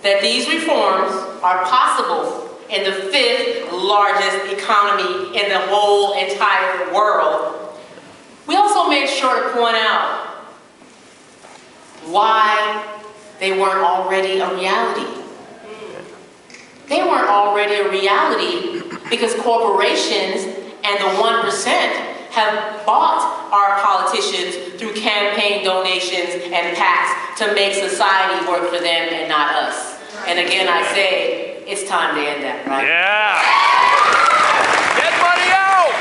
that these reforms are possible in the 5th largest economy in the whole entire world, we also made sure to point out why they weren't already a reality. They weren't already a reality because corporations and the 1% have bought our politicians through campaign donations and PACs to make society work for them and not us. And again, I say, it's time to end that, right? Yeah! Get money out!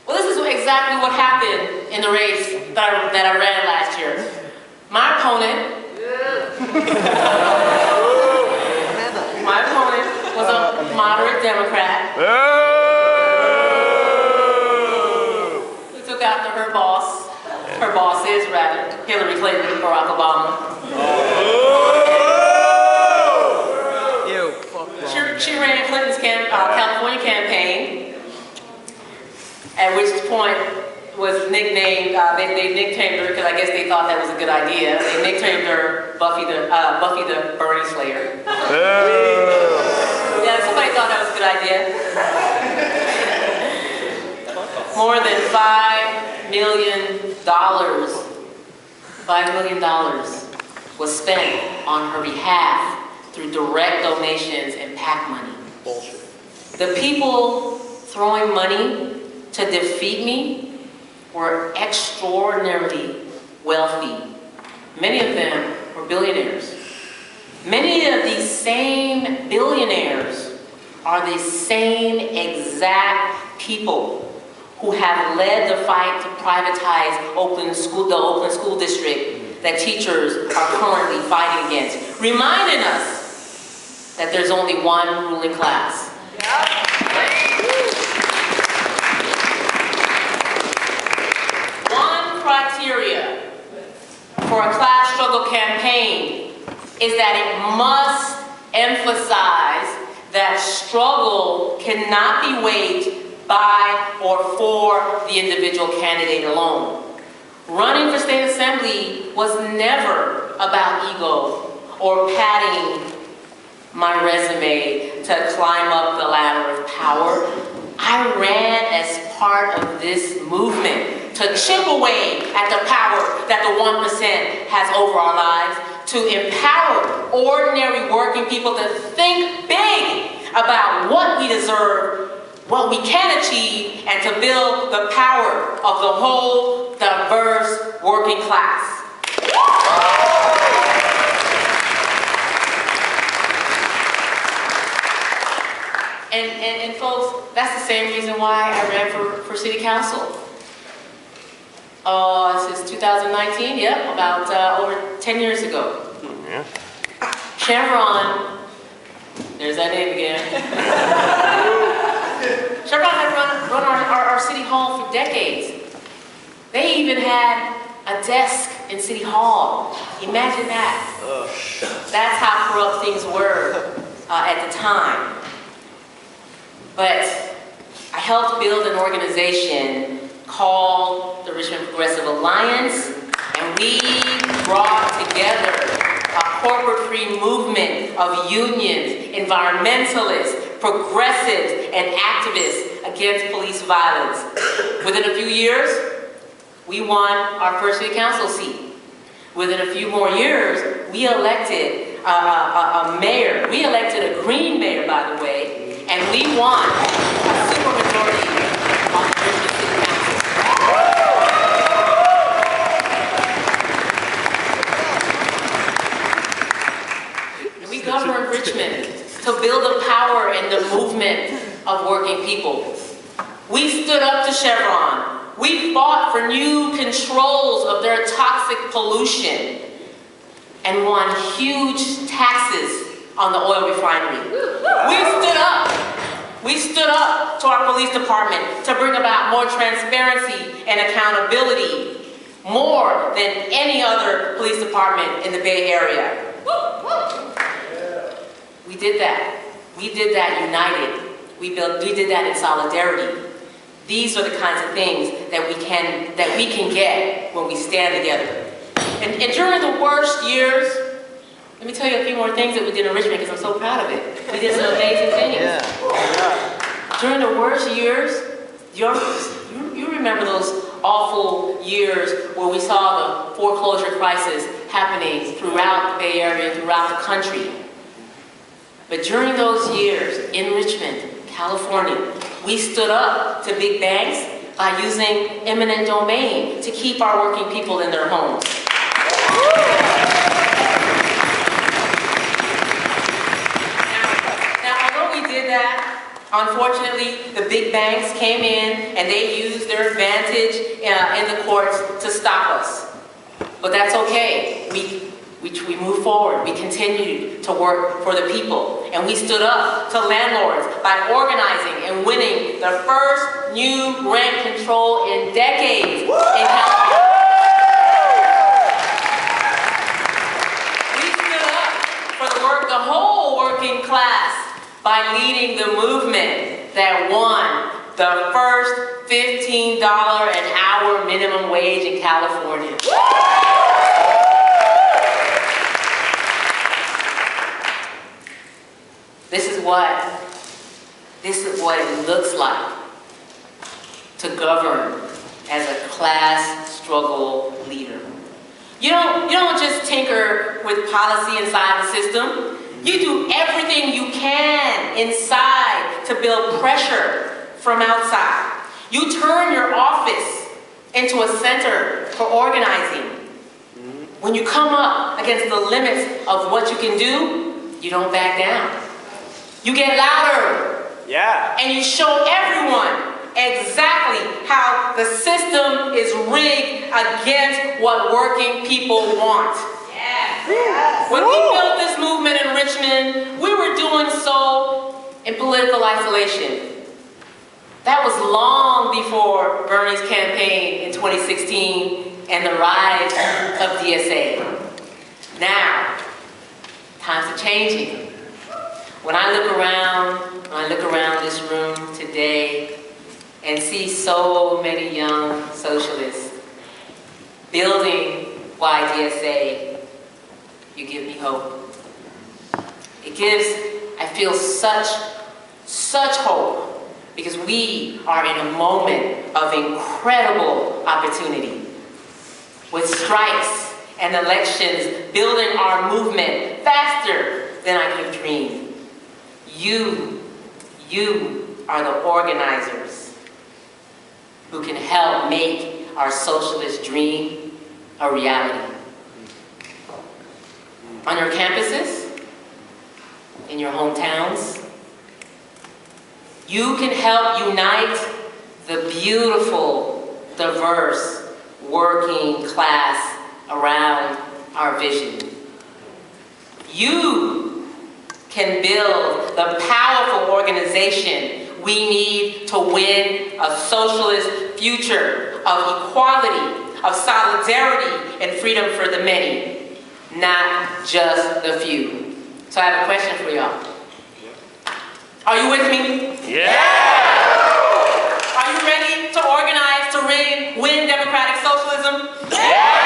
Well, this is exactly what happened in the race that I ran last year. My opponent was a moderate Democrat who took after her boss. Her boss is, rather, Hillary Clinton, Barack Obama. She ran Clinton's California campaign, at which point was nicknamed, they nicknamed her because I guess they thought that was a good idea. They nicknamed her Buffy the Bernie Slayer. Yeah, somebody thought that was a good idea. More than $5 million was spent on her behalf through direct donations and PAC money. Bullshit. The people throwing money to defeat me were extraordinarily wealthy. Many of them were billionaires. Many of these same billionaires are the same exact people who have led the fight to privatize the Oakland School District that teachers are currently fighting against, reminding us that there's only one ruling class. One criteria for a class struggle campaign is that it must emphasize that struggle cannot be waged by or for the individual candidate alone. Running for state assembly was never about ego or padding my resume to climb up the ladder of power. I ran as part of this movement to chip away at the power that the 1% has over our lives, to empower ordinary working people to think big about what we deserve, what we can achieve, and to build the power of the whole diverse working class. And folks, that's the same reason why I ran for city council. Since 2019, yep, about over 10 years ago. Yeah. Chevron, there's that name again. Chevron had run our city hall for decades. They even had a desk in City Hall. Imagine that. That's how corrupt things were at the time. But I helped build an organization called the Richmond Progressive Alliance, and we brought together a corporate-free movement of unions, environmentalists, progressives, and activists against police violence. Within a few years, we won our first city council seat. Within a few more years, we elected a mayor. We elected a green mayor, by the way, and we won a supermajority on the Richmond City Council. We governed Richmond to build the power and the movement of working people. We stood up to Chevron. We fought for new controls of their toxic pollution and won huge taxes on the oil refinery. We stood up to our police department to bring about more transparency and accountability, more than any other police department in the Bay Area. We did that. We did that united. We did that in solidarity. These are the kinds of things that we can get when we stand together. And during the worst years, let me tell you a few more things that we did in Richmond because I'm so proud of it. We did some amazing things. Yeah. During the worst years, you remember those awful years where we saw the foreclosure crisis happening throughout the Bay Area, throughout the country. But during those years in Richmond, California, we stood up to big banks by using eminent domain to keep our working people in their homes. Now, although we did that, unfortunately, the big banks came in and they used their advantage in the courts to stop us. But that's okay. We moved forward. We continued to work for the people. And we stood up to landlords by organizing and winning the first new rent control in decades in California. We stood up for the whole working class by leading the movement that won the first $15 an hour minimum wage in California. This is what it looks like to govern as a class struggle leader. You don't just tinker with policy inside the system. You do everything you can inside to build pressure from outside. You turn your office into a center for organizing. When you come up against the limits of what you can do, you don't back down. You get louder. Yeah. And you show everyone exactly how the system is rigged against what working people want. Yes. When we built this movement in Richmond, we were doing so in political isolation. That was long before Bernie's campaign in 2016 and the rise of DSA. Now, times are changing. When I look around this room today and see so many young socialists building YDSA, you give me hope. I feel such hope because we are in a moment of incredible opportunity with strikes and elections building our movement faster than I could have dreamed. You are the organizers who can help make our socialist dream a reality. On your campuses, in your hometowns, you can help unite the beautiful, diverse, working class around our vision. You can build the powerful organization we need to win a socialist future of equality, of solidarity, and freedom for the many, not just the few. So I have a question for y'all. Are you with me? Yeah! Are you ready to organize to win democratic socialism? Yeah!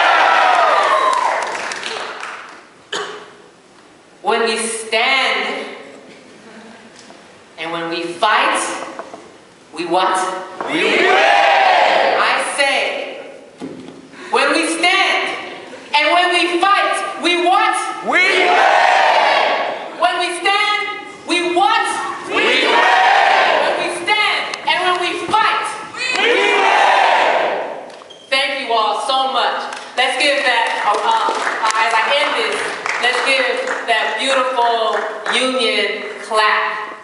When we stand and when we fight, we what? We win! I say, when we stand and when we fight, we what? We win! When we stand, we what? We win! When we stand and when we fight, We win! thank you all so much. Let's give that, as I end this, let's give that beautiful union clap.